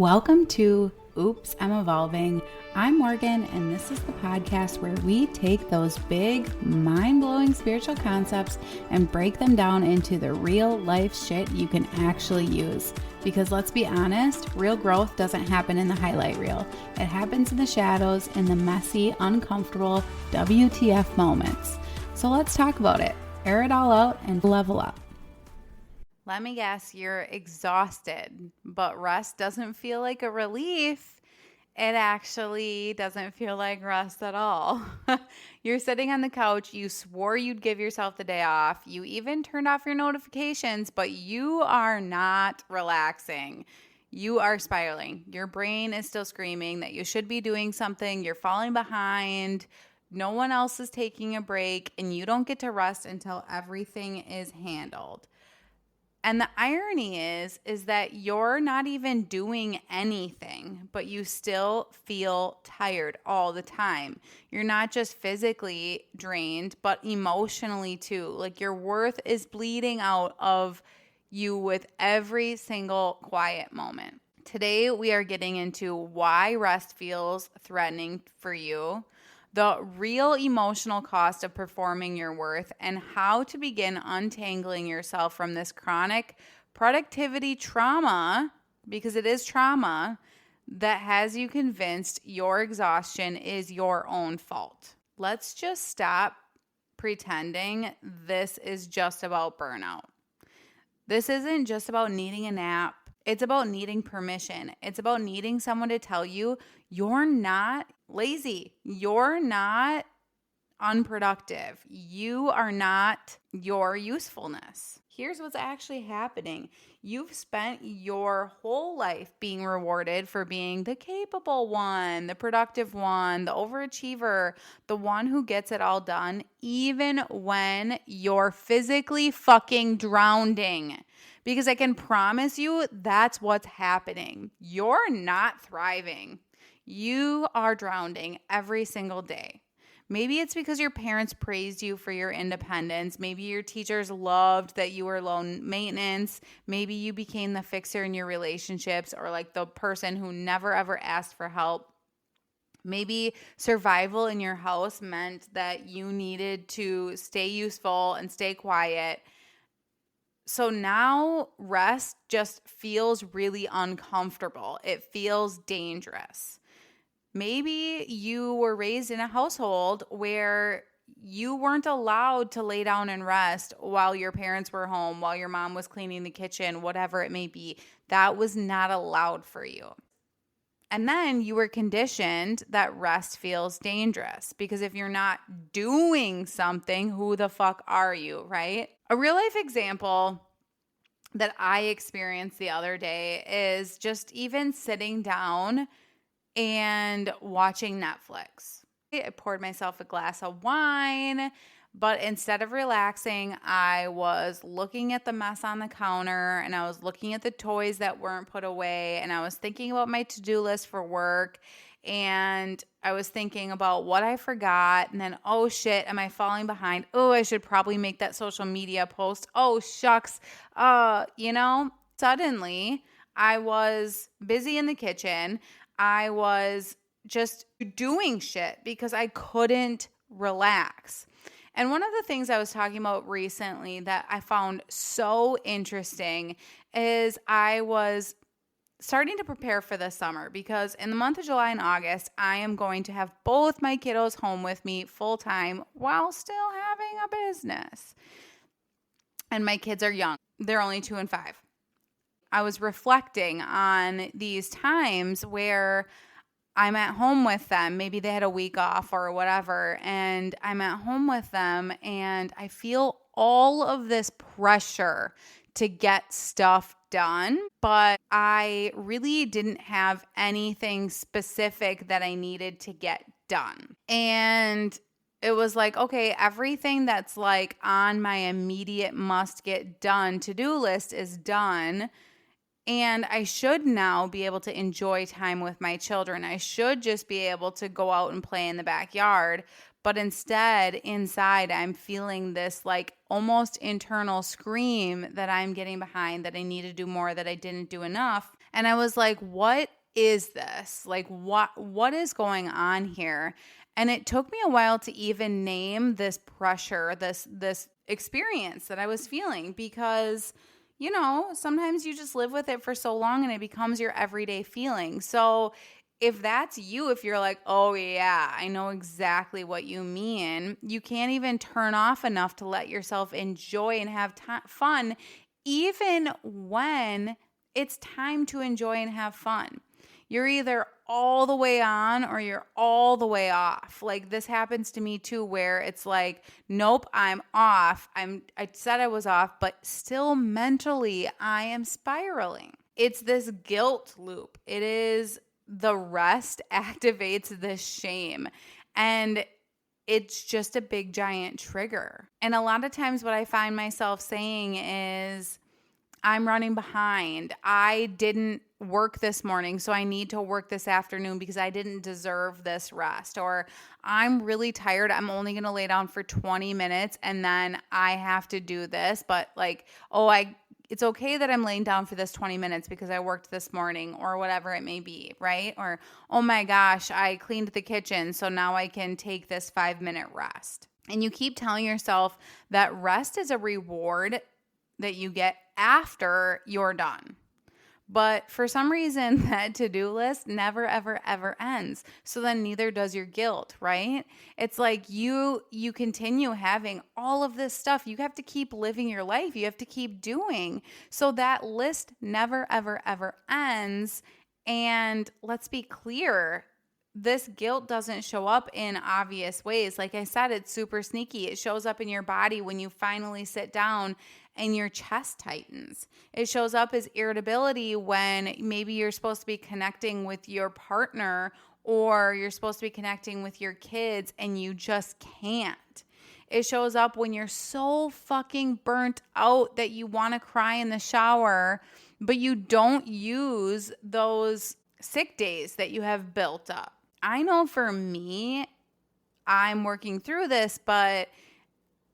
Welcome to Oops, I'm Evolving. I'm Morgan, and this is the podcast where we take those big, mind-blowing spiritual concepts and break them down into the real life shit you can actually use. Because let's be honest, real growth doesn't happen in the highlight reel. It happens in the shadows, in the messy, uncomfortable WTF moments. So let's talk about it, air it all out, and level up. Let me guess, you're exhausted, but rest doesn't feel like a relief. It actually doesn't feel like rest at all. You're sitting on the couch. You swore you'd give yourself the day off. You even turned off your notifications, but you are not relaxing. You are spiraling. Your brain is still screaming that you should be doing something. You're falling behind. No one else is taking a break, and you don't get to rest until everything is handled. And the irony is that you're not even doing anything, but you still feel tired all the time. You're not just physically drained, but emotionally too. Like your worth is bleeding out of you with every single quiet moment. Today, we are getting into why rest feels threatening for you, the real emotional cost of performing your worth, and how to begin untangling yourself from this chronic productivity trauma, because it is trauma, that has you convinced your exhaustion is your own fault. Let's just stop pretending this is just about burnout. This isn't just about needing a nap. It's about needing permission. It's about needing someone to tell you you're not lazy. You're not unproductive. You are not your usefulness. Here's what's actually happening. You've spent your whole life being rewarded for being the capable one, the productive one, the overachiever, the one who gets it all done, even when you're physically fucking drowning. Because I can promise you that's what's happening. You're not thriving. You are drowning every single day. Maybe it's because your parents praised you for your independence. Maybe your teachers loved that you were low maintenance. Maybe you became the fixer in your relationships, or like the person who never ever asked for help. Maybe survival in your house meant that you needed to stay useful and stay quiet. So now rest just feels really uncomfortable. It feels dangerous. Maybe you were raised in a household where you weren't allowed to lay down and rest while your parents were home, while your mom was cleaning the kitchen, whatever it may be. That was not allowed for you. And then you were conditioned that rest feels dangerous because if you're not doing something, who the fuck are you, right? A real life example that I experienced the other day is just even sitting down and watching Netflix. I poured myself a glass of wine, but instead of relaxing, I was looking at the mess on the counter and I was looking at the toys that weren't put away and I was thinking about my to-do list for work and I was thinking about what I forgot and then, oh shit, am I falling behind? Oh, I should probably make that social media post. Oh, shucks. Suddenly I was busy in the kitchen. I was just doing shit because I couldn't relax. And one of the things I was talking about recently that I found so interesting is I was starting to prepare for the summer because in the month of July and August, I am going to have both my kiddos home with me full time while still having a business. And my kids are young. They're only 2 and 5. I was reflecting on these times where I'm at home with them. Maybe they had a week off or whatever, and I'm at home with them, and I feel all of this pressure to get stuff done, but I really didn't have anything specific that I needed to get done. And it was like, okay, everything that's like on my immediate must get done to-do list is done. And I should now be able to enjoy time with my children. I should just be able to go out and play in the backyard. But instead, inside, I'm feeling this like almost internal scream that I'm getting behind, that I need to do more, that I didn't do enough. And I was like, what is this? Like, what is going on here? And it took me a while to even name this pressure, this experience that I was feeling, because sometimes you just live with it for so long and it becomes your everyday feeling. So if that's you, if you're like, oh yeah, I know exactly what you mean, you can't even turn off enough to let yourself enjoy and have fun, even when it's time to enjoy and have fun. You're either all the way on or you're all the way off. Like, this happens to me too, where it's like, nope, I'm off. I said I was off, but still mentally I am spiraling. It's this guilt loop. It is the rest activates this shame. And it's just a big giant trigger. And a lot of times what I find myself saying is, I'm running behind. I didn't work this morning, so I need to work this afternoon because I didn't deserve this rest. Or I'm really tired. I'm only going to lay down for 20 minutes and then I have to do this. But like, it's okay that I'm laying down for this 20 minutes because I worked this morning, or whatever it may be, right? Or, oh my gosh, I cleaned the kitchen, so now I can take this 5-minute rest. And you keep telling yourself that rest is a reward that you get after you're done. But for some reason, that to-do list never, ever, ever ends. So then neither does your guilt, right? It's like you continue having all of this stuff. You have to keep living your life. You have to keep doing. So that list never, ever, ever ends. And let's be clear, this guilt doesn't show up in obvious ways. Like I said, it's super sneaky. It shows up in your body when you finally sit down and your chest tightens. It shows up as irritability when maybe you're supposed to be connecting with your partner, or you're supposed to be connecting with your kids and you just can't. It shows up when you're so fucking burnt out that you want to cry in the shower, but you don't use those sick days that you have built up. I know for me, I'm working through this, but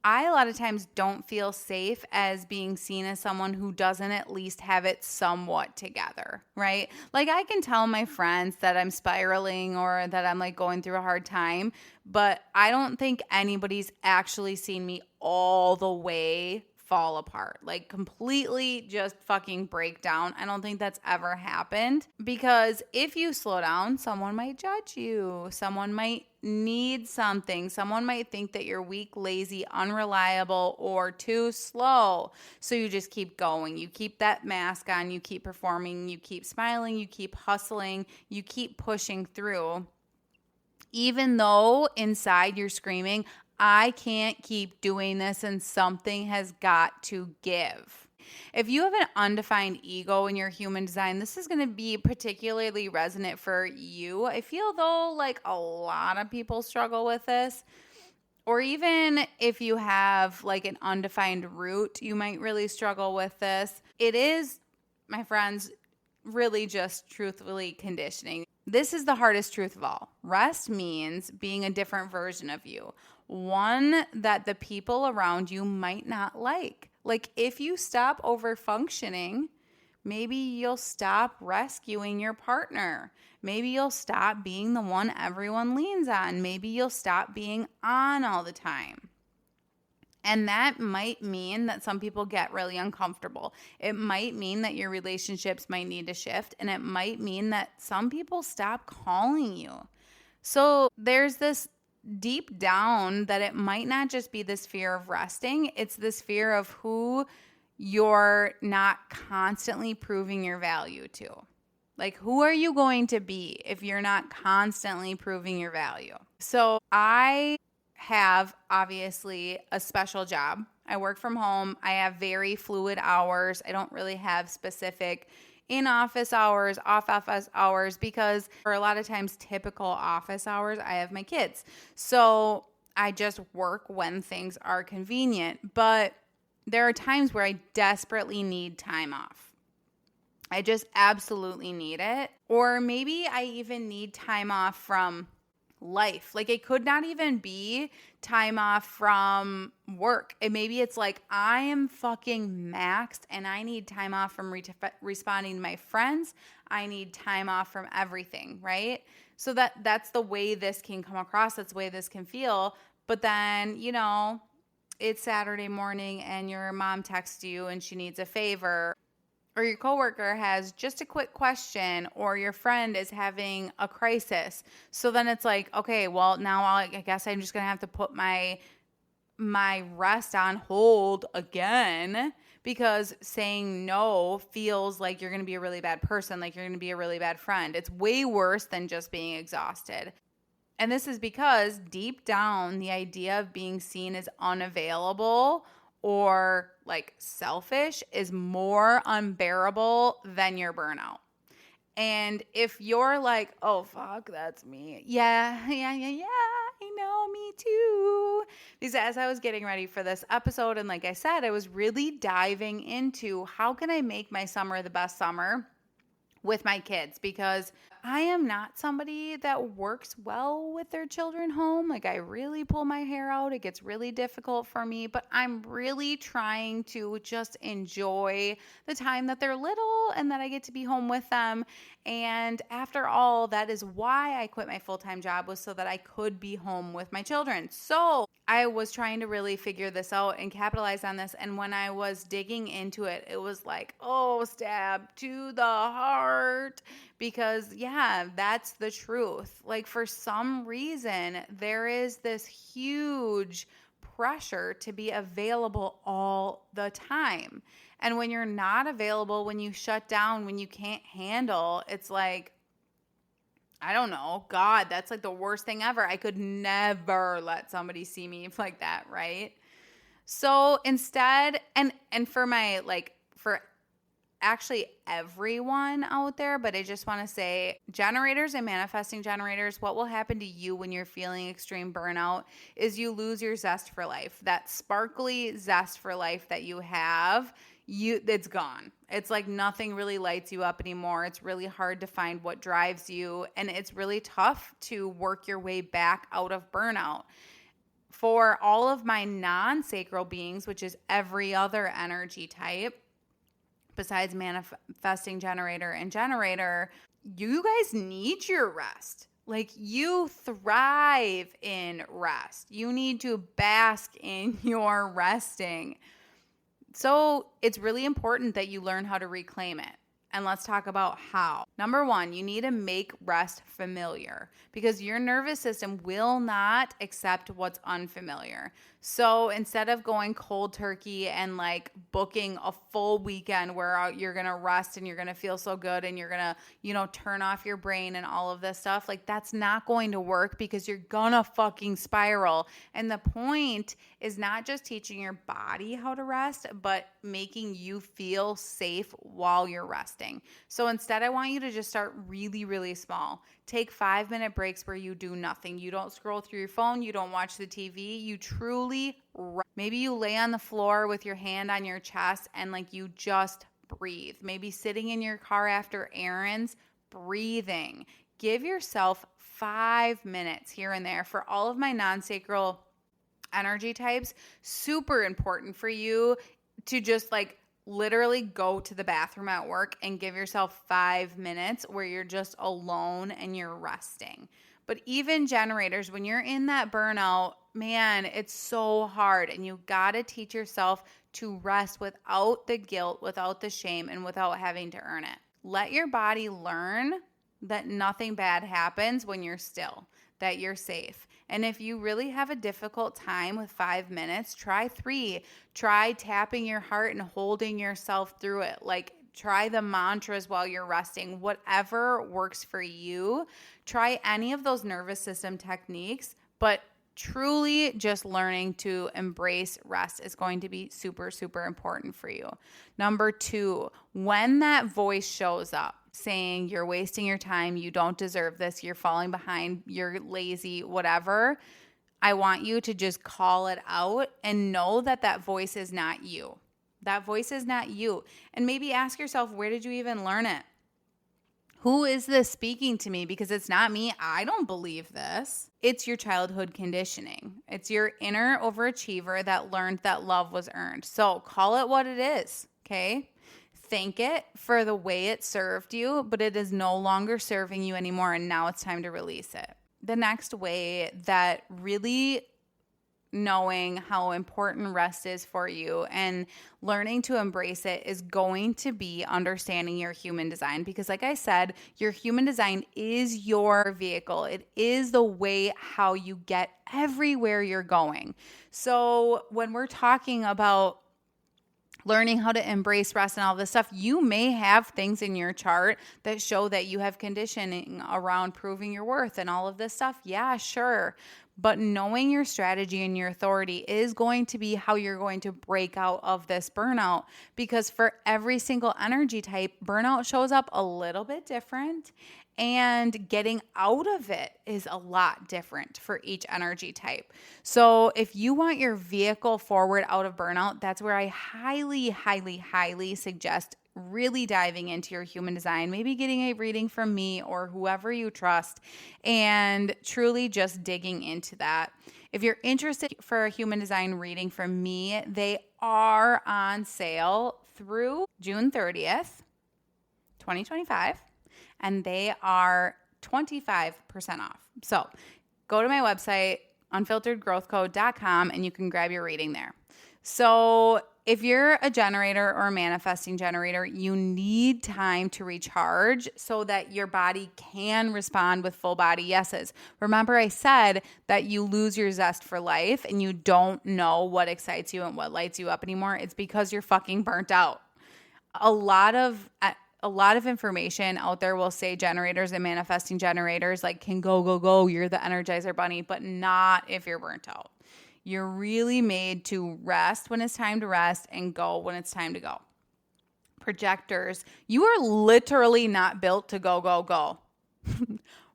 I a lot of times don't feel safe as being seen as someone who doesn't at least have it somewhat together, right? Like, I can tell my friends that I'm spiraling or that I'm like going through a hard time, but I don't think anybody's actually seen me all the way fall apart, like completely just fucking break down. I don't think that's ever happened, because if you slow down, someone might judge you. Someone might need something. Someone might think that you're weak, lazy, unreliable, or too slow. So you just keep going. You keep that mask on. You keep performing. You keep smiling. You keep hustling. You keep pushing through. Even though inside you're screaming, I can't keep doing this and something has got to give. If you have an undefined ego in your human design, this is going to be particularly resonant for you. I feel though like a lot of people struggle with this. Or even if you have like an undefined root, you might really struggle with this. It is, my friends, really just truthfully conditioning. This is the hardest truth of all. Rest means being a different version of you. One that the people around you might not like. Like, if you stop over functioning, maybe you'll stop rescuing your partner. Maybe you'll stop being the one everyone leans on. Maybe you'll stop being on all the time. And that might mean that some people get really uncomfortable. It might mean that your relationships might need to shift. And it might mean that some people stop calling you. So there's this deep down that it might not just be this fear of resting. It's this fear of who you're not constantly proving your value to. Like, who are you going to be if you're not constantly proving your value? So I have obviously a special job. I work from home. I have very fluid hours. I don't really have specific in-office hours, off-office hours, because for a lot of times typical office hours, I have my kids. So I just work when things are convenient. But there are times where I desperately need time off. I just absolutely need it. Or maybe I even need time off from life. Like it could not even be time off from work. And maybe it's like, I am fucking maxed and I need time off from responding to my friends. I need time off from everything, right? So that's the way this can come across. That's the way this can feel. But then, it's Saturday morning and your mom texts you and she needs a favor, or your coworker has just a quick question, or your friend is having a crisis. So then it's like, okay, well, now I guess I'm just going to have to put my rest on hold again, because saying no feels like you're going to be a really bad person, like you're going to be a really bad friend. It's way worse than just being exhausted. And this is because deep down, the idea of being seen as unavailable or like selfish is more unbearable than your burnout. And if you're like, oh, fuck, that's me. Yeah, I know, me too. Because as I was getting ready for this episode, and like I said, I was really diving into how can I make my summer the best summer with my kids, because I am not somebody that works well with their children home. Like I really pull my hair out. It gets really difficult for me, but I'm really trying to just enjoy the time that they're little and that I get to be home with them. And after all, that is why I quit my full-time job, was so that I could be home with my children. So I was trying to really figure this out and capitalize on this. And when I was digging into it, it was like, oh, stab to the heart. Because yeah, that's the truth. Like for some reason, there is this huge pressure to be available all the time. And when you're not available, when you shut down, when you can't handle, it's like, I don't know, God, that's like the worst thing ever. I could never let somebody see me like that, right? So instead, and for my, like, for actually everyone out there, but I just want to say, generators and manifesting generators, what will happen to you when you're feeling extreme burnout is you lose your zest for life. That sparkly zest for life that you have, it's gone. It's like nothing really lights you up anymore. It's really hard to find what drives you, and it's really tough to work your way back out of burnout. For all of my non-sacral beings, which is every other energy type besides manifesting generator and generator, you guys need your rest. Like you thrive in rest. You need to bask in your resting. So it's really important that you learn how to reclaim it. And let's talk about how. Number one, you need to make rest familiar, because your nervous system will not accept what's unfamiliar. So instead of going cold turkey and like booking a full weekend where you're going to rest and you're going to feel so good and you're going to, turn off your brain and all of this stuff, like that's not going to work, because you're going to fucking spiral. And the point is not just teaching your body how to rest, but making you feel safe while you're resting. So instead, I want you to just start really, really small. Take 5-minute breaks where you do nothing. You don't scroll through your phone. You don't watch the TV. You truly rest. Maybe you lay on the floor with your hand on your chest and like you just breathe. Maybe sitting in your car after errands, breathing. Give yourself 5 minutes here and there. For all of my non-sacral energy types, super important for you to just like literally go to the bathroom at work and give yourself 5 minutes where you're just alone and you're resting. But even generators, when you're in that burnout, man, it's so hard, and you got to teach yourself to rest without the guilt, without the shame, and without having to earn it. Let your body learn that nothing bad happens when you're still, that you're safe. And if you really have a difficult time with 5 minutes, try 3. Try tapping your heart and holding yourself through it. Like try the mantras while you're resting. Whatever works for you. Try any of those nervous system techniques, but truly just learning to embrace rest is going to be super, super important for you. Number 2, when that voice shows up saying you're wasting your time, you don't deserve this, you're falling behind, you're lazy, whatever, I want you to just call it out and know that that voice is not you. That voice is not you. And maybe ask yourself, where did you even learn it? Who is this speaking to me? Because it's not me. I don't believe this. It's your childhood conditioning. It's your inner overachiever that learned that love was earned. So call it what it is, okay? Thank it for the way it served you, but it is no longer serving you anymore, and now it's time to release it. The next way that really knowing how important rest is for you and learning to embrace it is going to be understanding your human design. Because like I said, your human design is your vehicle. It is the way how you get everywhere you're going. So when we're talking about learning how to embrace rest and all this stuff, you may have things in your chart that show that you have conditioning around proving your worth and all of this stuff. Yeah, sure. But knowing your strategy and your authority is going to be how you're going to break out of this burnout, because for every single energy type, burnout shows up a little bit different, and getting out of it is a lot different for each energy type. So if you want your vehicle forward out of burnout, that's where I highly, highly, highly suggest really diving into your human design, maybe getting a reading from me or whoever you trust, and truly just digging into that. If you're interested for a human design reading from me, they are on sale through June 30th, 2025, and they are 25% off. So go to my website, unfilteredgrowthcode.com, and you can grab your reading there. So if you're a generator or a manifesting generator, you need time to recharge so that your body can respond with full body yeses. Remember, I said that you lose your zest for life and you don't know what excites you and what lights you up anymore. It's because you're fucking burnt out. A lot of information out there will say generators and manifesting generators like can go. You're the Energizer Bunny, but not if you're burnt out. You're really made to rest when it's time to rest and go when it's time to go. Projectors, you are literally not built to go.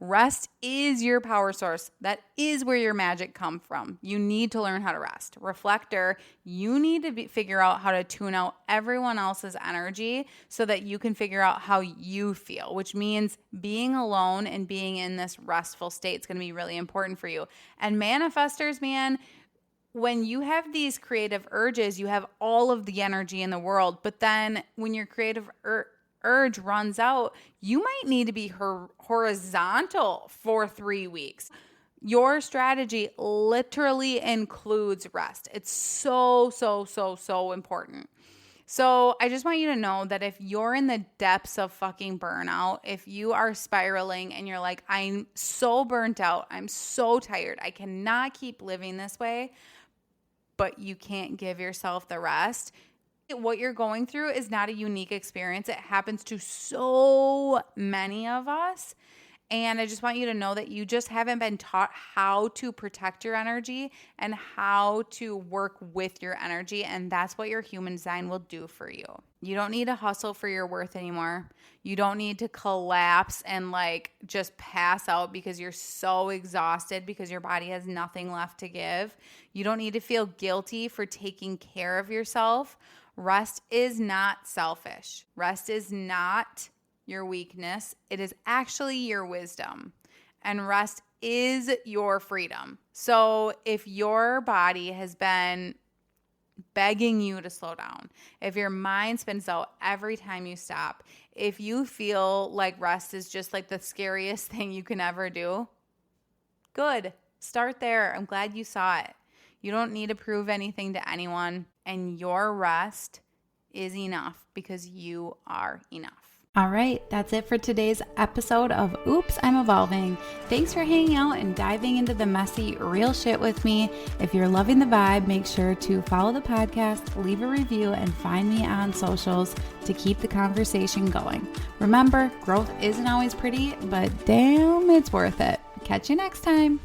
Rest is your power source. That is where your magic comes from. You need to learn how to rest. Reflector, you need to figure out how to tune out everyone else's energy so that you can figure out how you feel, which means being alone and being in this restful state is going to be really important for you. And manifestors, man, when you have these creative urges, you have all of the energy in the world. But then when your creative urge runs out, you might need to be horizontal for 3 weeks. Your strategy literally includes rest. It's so important. So I just want you to know that if you're in the depths of fucking burnout, if you are spiraling and you're like, I'm so burnt out, I'm so tired, I cannot keep living this way, but you can't give yourself the rest. What you're going through is not a unique experience. It happens to so many of us. And I just want you to know that you just haven't been taught how to protect your energy and how to work with your energy. And that's what your human design will do for you. You don't need to hustle for your worth anymore. You don't need to collapse and just pass out because you're so exhausted because your body has nothing left to give. You don't need to feel guilty for taking care of yourself. Rest is not selfish. Rest is not your weakness. It is actually your wisdom. And rest is your freedom. So if your body has been begging you to slow down, if your mind spins out every time you stop, if you feel like rest is just the scariest thing you can ever do, good. Start there. I'm glad you saw it. You don't need to prove anything to anyone, and your rest is enough because you are enough. All right, that's it for today's episode of Oops, I'm Evolving. Thanks for hanging out and diving into the messy, real shit with me. If you're loving the vibe, make sure to follow the podcast, leave a review, and find me on socials to keep the conversation going. Remember, growth isn't always pretty, but damn, it's worth it. Catch you next time.